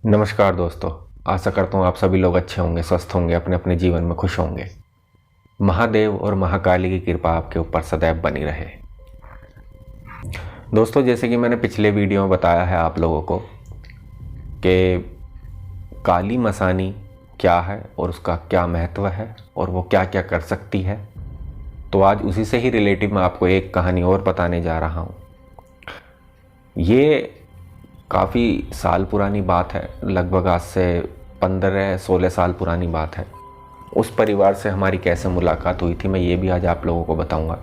नमस्कार दोस्तों। आशा करता हूँ आप सभी लोग अच्छे होंगे, स्वस्थ होंगे, अपने अपने जीवन में खुश होंगे। महादेव और महाकाली की कृपा आपके ऊपर सदैव बनी रहे। दोस्तों, जैसे कि मैंने पिछले वीडियो में बताया है आप लोगों को कि काली मसानी क्या है और उसका क्या महत्व है और वो क्या क्या कर सकती है, तो आज उसी से ही रिलेटिव मैं आपको एक कहानी और बताने जा रहा हूँ। ये काफ़ी साल पुरानी बात है, लगभग आज से 15-16 साल पुरानी बात है। उस परिवार से हमारी कैसे मुलाकात हुई थी, मैं ये भी आज आप लोगों को बताऊंगा।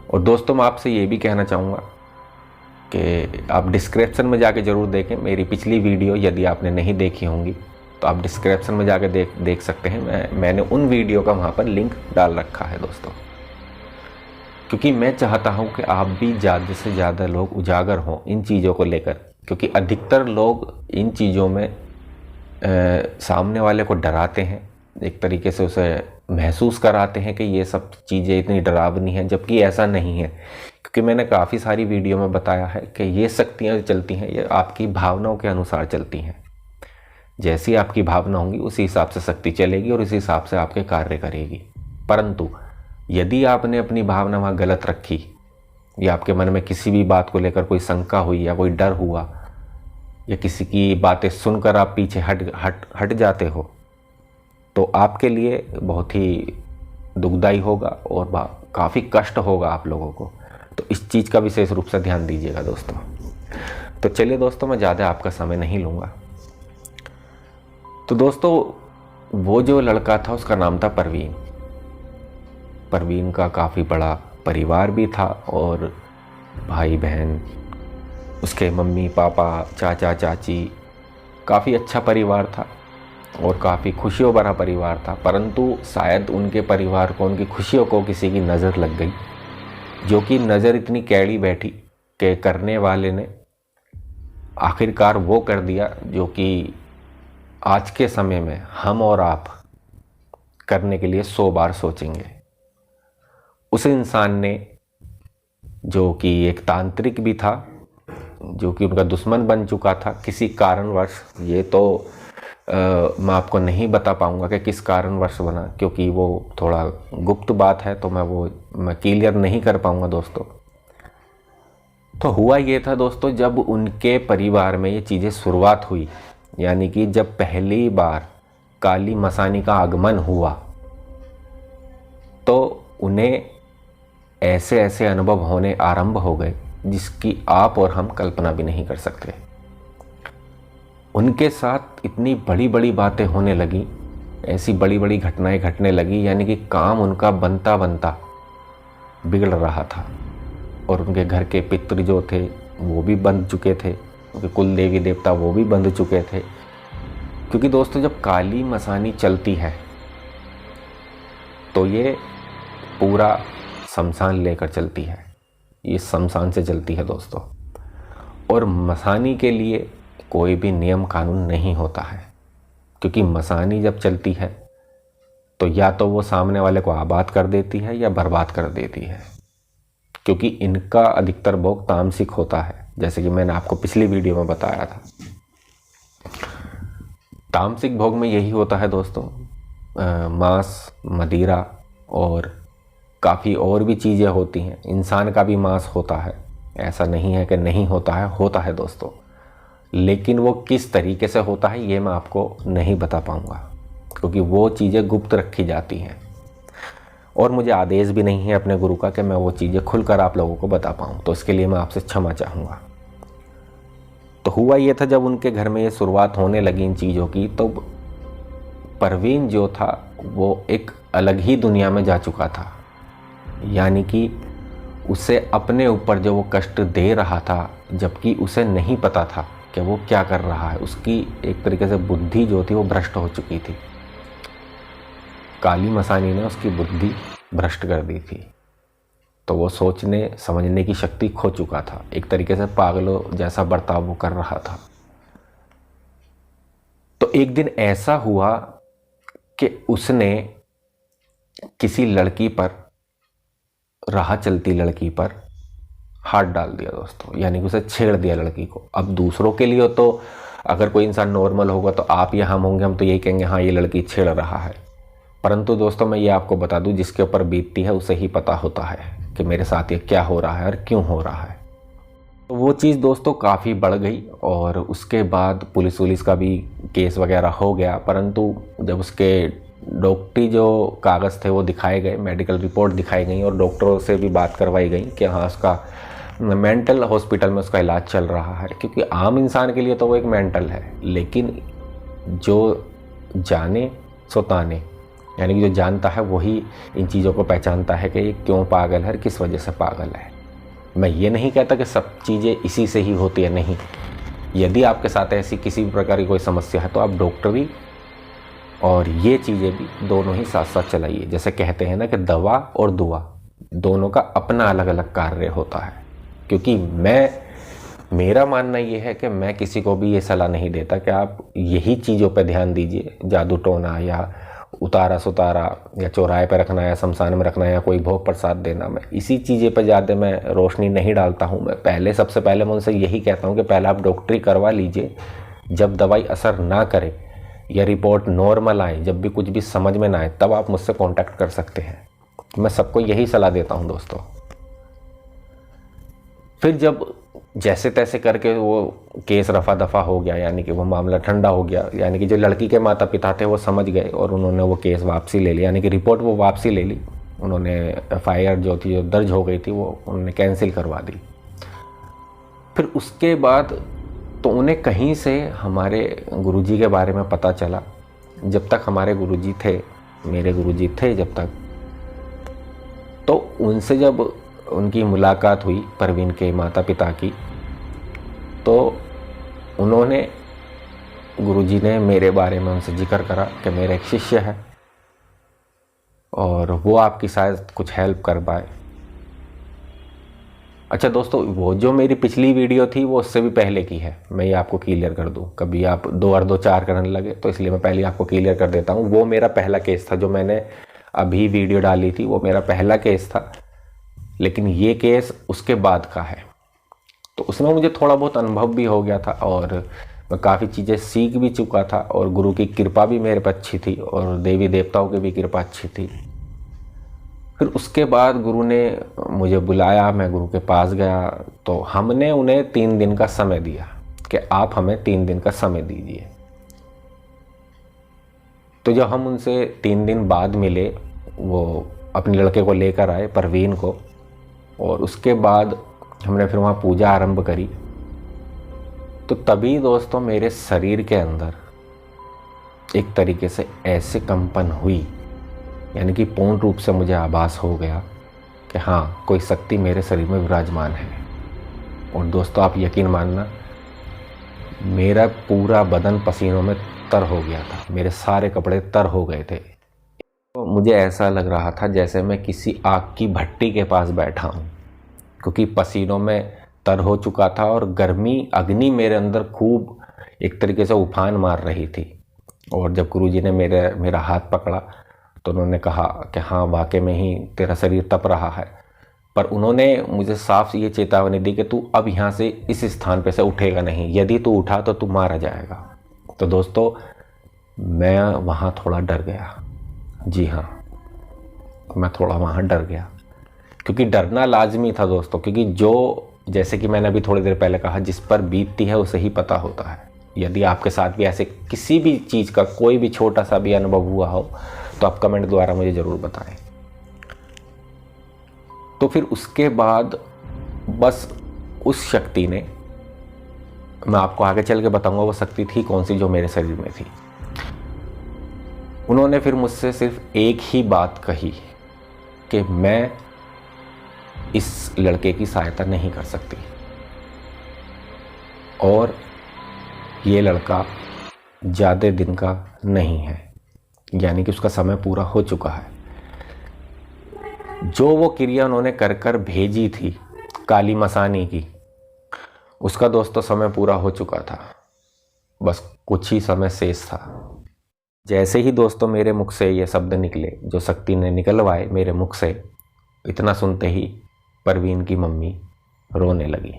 और दोस्तों, मैं आपसे ये भी कहना चाहूँगा कि आप डिस्क्रिप्शन में जाके ज़रूर देखें मेरी पिछली वीडियो। यदि आपने नहीं देखी होंगी तो आप डिस्क्रिप्शन में जाके देख सकते हैं। मैंने उन वीडियो का वहाँ पर लिंक डाल रखा है दोस्तों, क्योंकि मैं चाहता हूँ कि आप भी ज़्यादा से ज़्यादा लोग उजागर हों इन चीज़ों को लेकर, क्योंकि अधिकतर लोग इन चीज़ों में सामने वाले को डराते हैं, एक तरीके से उसे महसूस कराते हैं कि ये सब चीज़ें इतनी डरावनी हैं, जबकि ऐसा नहीं है। क्योंकि मैंने काफ़ी सारी वीडियो में बताया है कि ये शक्तियाँ जो चलती हैं ये आपकी भावनाओं के अनुसार चलती हैं। जैसी आपकी भावना होंगी उसी हिसाब से शक्ति चलेगी और उसी हिसाब से आपके कार्य करेगी। परंतु यदि आपने अपनी भावना वहाँ गलत रखी या आपके मन में किसी भी बात को लेकर कोई शंका हुई या कोई डर हुआ या किसी की बातें सुनकर आप पीछे हट जाते हो, तो आपके लिए बहुत ही दुखदाई होगा और काफ़ी कष्ट होगा आप लोगों को। तो इस चीज़ का विशेष रूप से ध्यान दीजिएगा दोस्तों। तो चलिए दोस्तों, मैं ज़्यादा आपका समय नहीं लूँगा। तो दोस्तों, वो जो लड़का था उसका नाम था परवीन। परवीन का काफ़ी बड़ा परिवार भी था और भाई बहन, उसके मम्मी पापा, चाचा चाची, काफ़ी अच्छा परिवार था और काफ़ी खुशियों भरा परिवार था। परंतु शायद उनके परिवार को, उनकी खुशियों को किसी की नज़र लग गई, जो कि नज़र इतनी कैड़ी बैठी कि करने वाले ने आखिरकार वो कर दिया जो कि आज के समय में हम और आप करने के लिए 100 बार सोचेंगे। उस इंसान ने, जो कि एक तांत्रिक भी था, जो कि उनका दुश्मन बन चुका था किसी कारणवश, ये तो मैं आपको नहीं बता पाऊंगा कि किस कारणवश बना, क्योंकि वो थोड़ा गुप्त बात है, तो मैं क्लियर नहीं कर पाऊंगा दोस्तों। तो हुआ ये था दोस्तों, जब उनके परिवार में ये चीज़ें शुरुआत हुई, यानी कि जब पहली बार काली मसानी का आगमन हुआ, तो उन्हें ऐसे ऐसे अनुभव होने आरंभ हो गए जिसकी आप और हम कल्पना भी नहीं कर सकते। उनके साथ इतनी बड़ी बड़ी बातें होने लगी, ऐसी बड़ी बड़ी घटनाएं घटने लगी, यानी कि काम उनका बनता बनता बिगड़ रहा था। और उनके घर के पितृ जो थे वो भी बंध चुके थे, उनके कुल देवी देवता वो भी बंध चुके थे। क्योंकि दोस्तों, जब काली मसानी चलती है तो ये पूरा शमशान लेकर चलती है, ये शमशान से चलती है दोस्तों। और मसानी के लिए कोई भी नियम कानून नहीं होता है, क्योंकि मसानी जब चलती है तो या तो वो सामने वाले को आबाद कर देती है या बर्बाद कर देती है, क्योंकि इनका अधिकतर भोग तामसिक होता है, जैसे कि मैंने आपको पिछली वीडियो में बताया था। तामसिक भोग में यही होता है दोस्तों, मांस, मदिरा और काफ़ी और भी चीज़ें होती हैं। इंसान का भी मांस होता है, ऐसा नहीं है कि नहीं होता है दोस्तों, लेकिन वो किस तरीके से होता है ये मैं आपको नहीं बता पाऊँगा, क्योंकि वो चीज़ें गुप्त रखी जाती हैं और मुझे आदेश भी नहीं है अपने गुरु का कि मैं वो चीज़ें खुलकर आप लोगों को बता पाऊँ, तो इसके लिए मैं आपसे क्षमा चाहूँगा। तो हुआ ये था, जब उनके घर में ये शुरुआत होने लगी इन चीज़ों की, तो परवीन जो था वो एक अलग ही दुनिया में जा चुका था। यानी कि उसे अपने ऊपर जो वो कष्ट दे रहा था, जबकि उसे नहीं पता था कि वो क्या कर रहा है, उसकी एक तरीके से बुद्धि जो थी वो भ्रष्ट हो चुकी थी। काली मसानी ने उसकी बुद्धि भ्रष्ट कर दी थी, तो वो सोचने समझने की शक्ति खो चुका था, एक तरीके से पागलों जैसा बर्ताव वो कर रहा था। तो एक दिन ऐसा हुआ कि उसने किसी लड़की पर, राह चलती लड़की पर हाथ डाल दिया दोस्तों, यानी कि उसे छेड़ दिया लड़की को। अब दूसरों के लिए तो अगर कोई इंसान नॉर्मल होगा तो आप या हम होंगे, हम तो यही कहेंगे हाँ ये लड़की छेड़ रहा है। परंतु दोस्तों मैं ये आपको बता दूं, जिसके ऊपर बीतती है उसे ही पता होता है कि मेरे साथ ये क्या हो रहा है और क्यों हो रहा है। तो वो चीज़ दोस्तों काफ़ी बढ़ गई और उसके बाद पुलिस का भी केस वगैरह हो गया। परंतु जब उसके डॉक्टरी जो कागज़ थे वो दिखाए गए, मेडिकल रिपोर्ट दिखाई गई और डॉक्टरों से भी बात करवाई गई कि हाँ उसका मेंटल हॉस्पिटल में उसका इलाज चल रहा है। क्योंकि आम इंसान के लिए तो वो एक मेंटल है, लेकिन जो जाने सो ताने, यानी कि जो जानता है वही इन चीज़ों को पहचानता है कि ये क्यों पागल है, किस वजह से पागल है। मैं ये नहीं कहता कि सब चीज़ें इसी से ही होती है, नहीं। यदि आपके साथ ऐसी किसी भी प्रकार की कोई समस्या है तो आप डॉक्टरी और ये चीज़ें भी दोनों ही साथ साथ चलाइए। जैसे कहते हैं ना कि दवा और दुआ दोनों का अपना अलग अलग कार्य होता है। क्योंकि मेरा मानना ये है कि मैं किसी को भी ये सलाह नहीं देता कि आप यही चीज़ों पर ध्यान दीजिए, जादू टोना या उतारा सुतारा या चौराहे पर रखना या शमशान में रखना या कोई भोग प्रसाद देना। मैं इसी चीज़ें पर ज़्यादा मैं रोशनी नहीं डालता हूँ। मैं सबसे पहले मैं उनसे यही कहता हूँ कि पहले आप डॉक्टरी करवा लीजिए। जब दवाई असर ना करे या रिपोर्ट नॉर्मल आए, जब भी कुछ भी समझ में ना आए, तब आप मुझसे कांटेक्ट कर सकते हैं। मैं सबको यही सलाह देता हूँ दोस्तों। फिर जब जैसे तैसे करके वो केस रफा दफा हो गया, यानी कि वो मामला ठंडा हो गया, यानी कि जो लड़की के माता पिता थे वो समझ गए और उन्होंने वो केस वापसी ले लिया, यानी कि रिपोर्ट वो वापसी ले ली। उन्होंने FIR जो थी, जो दर्ज हो गई थी, वो उन्होंने कैंसिल करवा दी। फिर उसके बाद तो उन्हें कहीं से हमारे गुरुजी के बारे में पता चला। जब तक हमारे गुरुजी थे, मेरे गुरुजी थे जब तक, तो उनसे जब उनकी मुलाकात हुई परवीन के माता पिता की, तो उन्होंने, गुरुजी ने मेरे बारे में उनसे जिक्र करा कि मेरा एक शिष्य है और वो आपकी शायद कुछ हेल्प कर पाए। अच्छा दोस्तों, वो जो मेरी पिछली वीडियो थी वो उससे भी पहले की है, मैं ये आपको क्लियर कर दूं। कभी आप 2 और 2 4 करने लगे तो इसलिए मैं पहले आपको क्लियर कर देता हूं। वो मेरा पहला केस था, जो मैंने अभी वीडियो डाली थी, वो मेरा पहला केस था। लेकिन ये केस उसके बाद का है, तो उसमें मुझे थोड़ा बहुत अनुभव भी हो गया था और मैं काफ़ी चीज़ें सीख भी चुका था और गुरु की कृपा भी मेरे पर अच्छी थी और देवी देवताओं की भी कृपा अच्छी थी। फिर उसके बाद गुरु ने मुझे बुलाया, मैं गुरु के पास गया, तो हमने उन्हें 3 दिन का समय दिया कि आप हमें 3 दिन का समय दीजिए। तो जब हम उनसे 3 दिन बाद मिले, वो अपने लड़के को लेकर आए, परवीन को, और उसके बाद हमने फिर वहाँ पूजा आरंभ करी। तो तभी दोस्तों मेरे शरीर के अंदर एक तरीके से ऐसे कंपन हुई, यानी कि पूर्ण रूप से मुझे आभास हो गया कि हाँ, कोई शक्ति मेरे शरीर में विराजमान है। और दोस्तों आप यकीन मानना, मेरा पूरा बदन पसीनों में तर हो गया था, मेरे सारे कपड़े तर हो गए थे। तो मुझे ऐसा लग रहा था जैसे मैं किसी आग की भट्टी के पास बैठा हूँ, क्योंकि पसीनों में तर हो चुका था और गर्मी अग्नि मेरे अंदर खूब एक तरीके से उफान मार रही थी। और जब गुरुजी ने मेरा हाथ पकड़ा तो उन्होंने कहा कि हाँ, वाकई में ही तेरा शरीर तप रहा है। पर उन्होंने मुझे साफ ये चेतावनी दी कि तू अब यहाँ से इस स्थान पे से उठेगा नहीं, यदि तू उठा तो तू मारा जाएगा। तो दोस्तों मैं वहाँ थोड़ा डर गया। जी हाँ, मैं थोड़ा वहाँ डर गया, क्योंकि डरना लाजमी था दोस्तों। क्योंकि जो, जैसे कि मैंने अभी थोड़ी देर पहले कहा, जिस पर बीतती है उसे ही पता होता है। यदि आपके साथ भी ऐसे किसी भी चीज़ का कोई भी छोटा सा भी अनुभव हुआ हो तो आप कमेंट द्वारा मुझे ज़रूर बताएं। तो फिर उसके बाद बस उस शक्ति ने, मैं आपको आगे चल के बताऊंगा वो शक्ति थी कौन सी जो मेरे शरीर में थी। उन्होंने फिर मुझसे सिर्फ एक ही बात कही कि मैं इस लड़के की सहायता नहीं कर सकती और ये लड़का ज़्यादा दिन का नहीं है, यानी कि उसका समय पूरा हो चुका है। जो वो क्रिया उन्होंने कर कर भेजी थी काली मसानी की, उसका दोस्तों समय पूरा हो चुका था, बस कुछ ही समय शेष था। जैसे ही दोस्तों मेरे मुख से ये शब्द निकले जो शक्ति ने निकलवाए मेरे मुख से, इतना सुनते ही परवीन की मम्मी रोने लगी।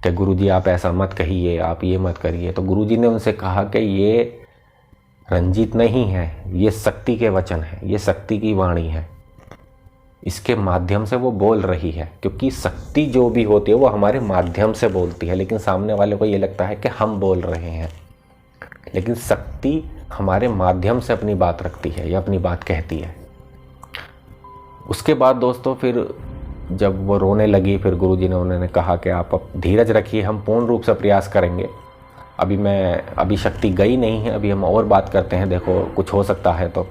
कि गुरुजी आप ऐसा मत कहिए, आप ये मत करिए। तो गुरुजी ने उनसे कहा कि ये रंजीत नहीं है, ये शक्ति के वचन है, ये शक्ति की वाणी है, इसके माध्यम से वो बोल रही है। क्योंकि शक्ति जो भी होती है वो हमारे माध्यम से बोलती है, लेकिन सामने वाले को ये लगता है कि हम बोल रहे हैं, लेकिन शक्ति हमारे माध्यम से अपनी बात रखती है या अपनी बात कहती है। उसके बाद दोस्तों फिर जब वो रोने लगी, फिर गुरुजी ने उन्होंने कहा कि आप अब धीरज रखिए, हम पूर्ण रूप से प्रयास करेंगे। अभी शक्ति गई नहीं है, अभी हम और बात करते हैं, देखो कुछ हो सकता है। तो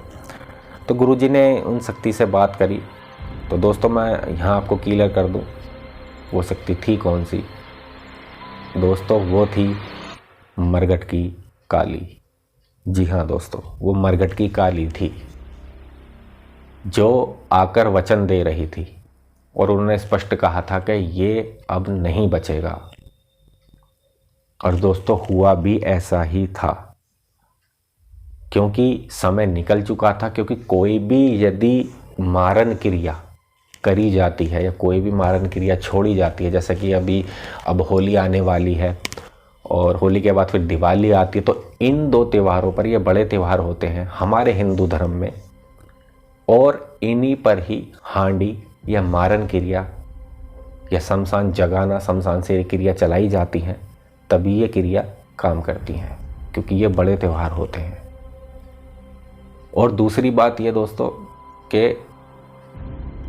गुरुजी ने उन शक्ति से बात करी। तो दोस्तों मैं यहाँ आपको क्लियर कर दूँ वो शक्ति थी कौन सी। दोस्तों वो थी मरघट की काली। जी हाँ दोस्तों, वो मरघट की काली थी जो आकर वचन दे रही थी, और उन्होंने स्पष्ट कहा था कि ये अब नहीं बचेगा। और दोस्तों हुआ भी ऐसा ही था, क्योंकि समय निकल चुका था। क्योंकि कोई भी यदि मारन क्रिया करी जाती है या कोई भी मारन क्रिया छोड़ी जाती है, जैसे कि अब होली आने वाली है और होली के बाद फिर दिवाली आती है, तो इन 2 त्योहारों पर, ये बड़े त्यौहार होते हैं हमारे हिंदू धर्म में, और इन्हीं पर ही हांडी या मारन क्रिया या शमशान जगाना, शमशान से क्रिया चलाई जाती हैं, तभी ये क्रिया काम करती हैं, क्योंकि ये बड़े त्यौहार होते हैं। और दूसरी बात ये दोस्तों कि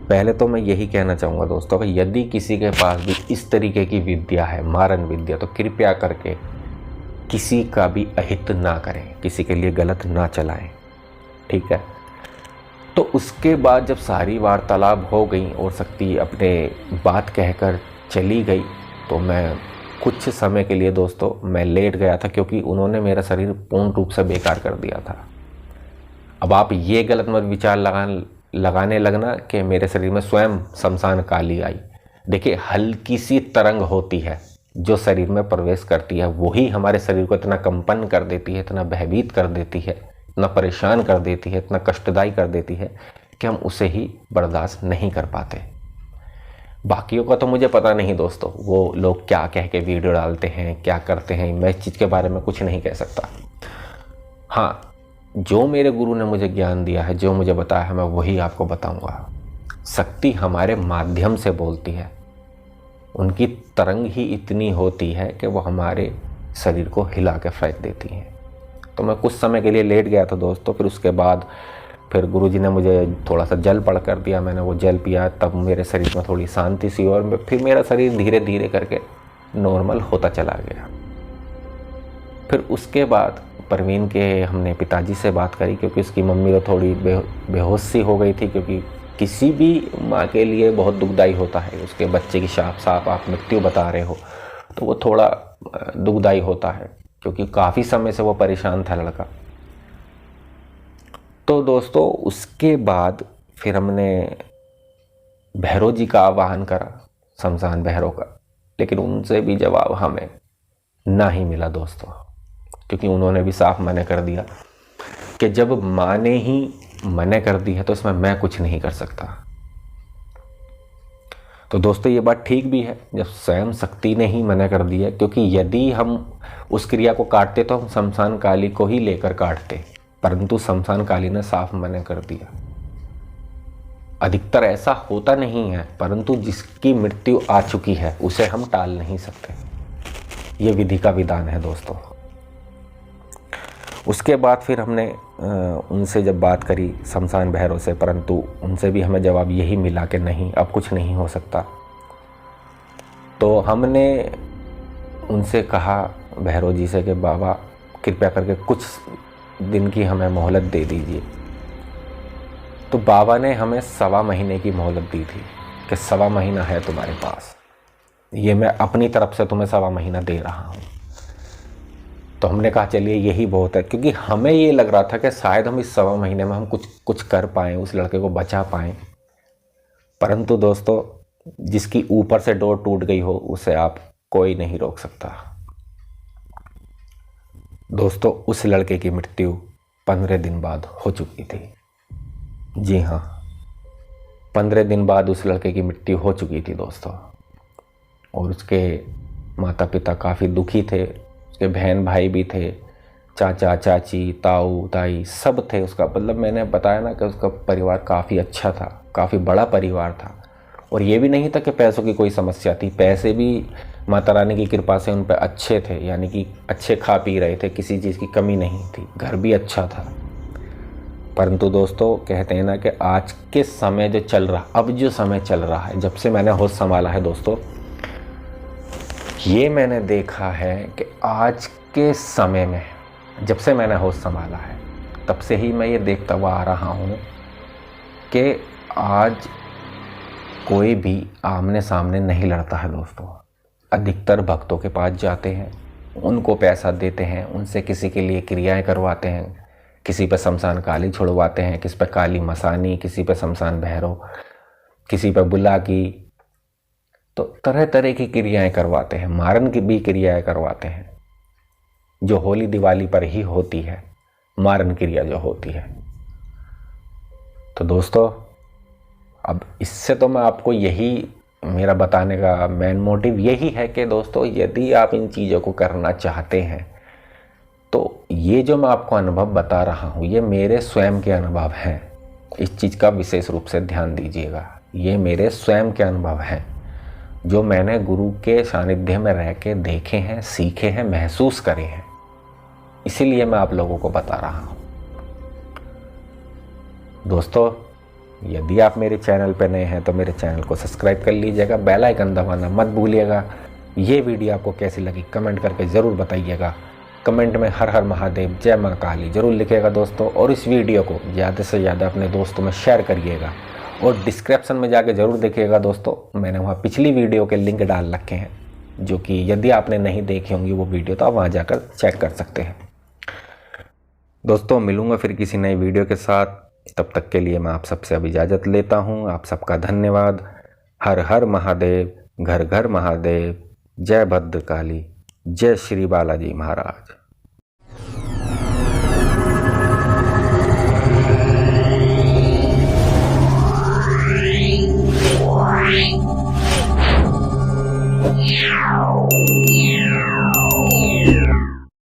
पहले तो मैं यही कहना चाहूँगा दोस्तों कि यदि किसी के पास भी इस तरीके की विद्या है, मारन विद्या, तो कृपया करके किसी का भी अहित ना करें, किसी के लिए गलत ना चलाएं, ठीक है। तो उसके बाद जब सारी वार्तालाप हो गई और शक्ति अपने बात कहकर चली गई, तो मैं कुछ समय के लिए दोस्तों मैं लेट गया था, क्योंकि उन्होंने मेरा शरीर पूर्ण रूप से बेकार कर दिया था। अब आप ये गलत मत विचार लगाने लगना कि मेरे शरीर में स्वयं शमशान काली आई। देखिए, हल्की सी तरंग होती है जो शरीर में प्रवेश करती है, वही हमारे शरीर को इतना कंपन कर देती है, इतना भयभीत कर देती है, इतना परेशान कर देती है, इतना कष्टदायी कर देती है कि हम उसे ही बर्दाश्त नहीं कर पाते। बाकियों का तो मुझे पता नहीं दोस्तों, वो लोग क्या कह के वीडियो डालते हैं, क्या करते हैं, मैं इस चीज़ के बारे में कुछ नहीं कह सकता। हाँ, जो मेरे गुरु ने मुझे ज्ञान दिया है, जो मुझे बताया है, मैं वही आपको बताऊंगा। शक्ति हमारे माध्यम से बोलती है, उनकी तरंग ही इतनी होती है कि वो हमारे शरीर को हिला के फेंक देती हैं। तो मैं कुछ समय के लिए लेट गया था दोस्तों। फिर उसके बाद फिर गुरुजी ने मुझे थोड़ा सा जल पढ़ कर दिया, मैंने वो जल पिया, तब मेरे शरीर में थोड़ी शांति सी, और फिर मेरा शरीर धीरे धीरे करके नॉर्मल होता चला गया। फिर उसके बाद परवीन के हमने पिताजी से बात करी, क्योंकि उसकी मम्मी तो थोड़ी बेहोश सी हो गई थी, क्योंकि किसी भी माँ के लिए बहुत दुखदाई होता है, उसके बच्चे की साफ आप मृत्यु बता रहे हो, तो वो थोड़ा दुखदाई होता है, क्योंकि काफ़ी समय से वो परेशान था लड़का। तो दोस्तों उसके बाद फिर हमने भैरव जी का आवाहन करा, शमशान भैरव का, लेकिन उनसे भी जवाब हमें ना ही मिला दोस्तों, क्योंकि उन्होंने भी साफ मना कर दिया कि जब माँ ने ही मना कर दी है तो इसमें मैं कुछ नहीं कर सकता। तो दोस्तों ये बात ठीक भी है, जब स्वयं शक्ति ने ही मना कर दिया, क्योंकि यदि हम उस क्रिया को काटते तो हम शमशान काली को ही लेकर काटते, परंतु शमशान काली ने साफ मना कर दिया। अधिकतर ऐसा होता नहीं है, परंतु जिसकी मृत्यु आ चुकी है उसे हम टाल नहीं सकते, ये विधि का विधान है दोस्तों। उसके बाद फिर हमने उनसे जब बात करी शमशान भैरव से, परंतु उनसे भी हमें जवाब यही मिला कि नहीं, अब कुछ नहीं हो सकता। तो हमने उनसे कहा भैरव जी से कि बाबा कृपया करके कुछ दिन की हमें मोहलत दे दीजिए। तो बाबा ने हमें 1.25 महीने की मोहलत दी थी कि 1.25 महीना है तुम्हारे पास, ये मैं अपनी तरफ से तुम्हें 1.25 महीना दे रहा हूँ। तो हमने कहा चलिए यही बहुत है, क्योंकि हमें ये लग रहा था कि शायद हम इस 1.25 महीने में हम कुछ कर पाएँ, उस लड़के को बचा पाएँ। परंतु दोस्तों जिसकी ऊपर से डोर टूट गई हो उसे आप कोई नहीं रोक सकता। दोस्तों उस लड़के की मृत्यु 15 दिन बाद हो चुकी थी। जी हाँ, 15 दिन बाद उस लड़के की मृत्यु हो चुकी थी दोस्तों, और उसके माता पिता काफ़ी दुखी थे, उसके बहन भाई भी थे, चाचा चाची ताऊ ताई सब थे उसका, मतलब मैंने बताया ना कि उसका परिवार काफ़ी अच्छा था, काफ़ी बड़ा परिवार था। और ये भी नहीं था कि पैसों की कोई समस्या थी, पैसे भी माता रानी की कृपा से उन पर अच्छे थे, यानी कि अच्छे खा पी रहे थे, किसी चीज़ की कमी नहीं थी, घर भी अच्छा था। परंतु दोस्तों कहते हैं ना कि आज के समय जो चल रहा, अब जो समय चल रहा है, जब से मैंने होश संभाला है दोस्तों, ये मैंने देखा है कि आज के समय में, जब से मैंने होश संभाला है तब से ही मैं ये देखता हुआ आ रहा हूँ कि आज कोई भी आमने सामने नहीं लड़ता है दोस्तों। अधिकतर भक्तों के पास जाते हैं, उनको पैसा देते हैं, उनसे किसी के लिए क्रियाएं करवाते हैं, किसी पर शमशान काली छुड़वाते हैं, किसी पर काली मसानी, किसी पर शमशान भैरव, किसी पर बुला की, तो तरह तरह की क्रियाएं करवाते हैं, मारन की भी क्रियाएं करवाते हैं, जो होली दिवाली पर ही होती है, मारन क्रिया जो होती है। तो दोस्तों अब इससे तो मैं आपको यही, मेरा बताने का मेन मोटिव यही है कि दोस्तों यदि आप इन चीज़ों को करना चाहते हैं तो ये जो मैं आपको अनुभव बता रहा हूँ ये मेरे स्वयं के अनुभव हैं। इस चीज़ का विशेष रूप से ध्यान दीजिएगा, ये मेरे स्वयं के अनुभव हैं जो मैंने गुरु के सानिध्य में रह के देखे हैं, सीखे हैं, महसूस करे हैं, इसीलिए मैं आप लोगों को बता रहा हूँ। दोस्तों यदि आप मेरे चैनल पर नए हैं तो मेरे चैनल को सब्सक्राइब कर लीजिएगा, बेल आइकन दबाना मत भूलिएगा। ये वीडियो आपको कैसी लगी कमेंट करके ज़रूर बताइएगा। कमेंट में हर हर महादेव, जय माँ काली ज़रूर लिखिएगा दोस्तों, और इस वीडियो को ज़्यादा से ज़्यादा अपने दोस्तों में शेयर करिएगा। और डिस्क्रिप्शन में जाके ज़रूर देखिएगा दोस्तों, मैंने वहाँ पिछली वीडियो के लिंक डाल रखे हैं, जो कि यदि आपने नहीं देखी होंगी वो वीडियो तो आप वहाँ जाकर चेक कर सकते हैं। दोस्तों मिलूँगा फिर किसी नई वीडियो के साथ, तब तक के लिए मैं आप सबसे अब इजाज़त लेता हूँ। आप सबका धन्यवाद। हर हर महादेव, घर घर महादेव, जय भद्रकाली, जय श्री बालाजी महाराज।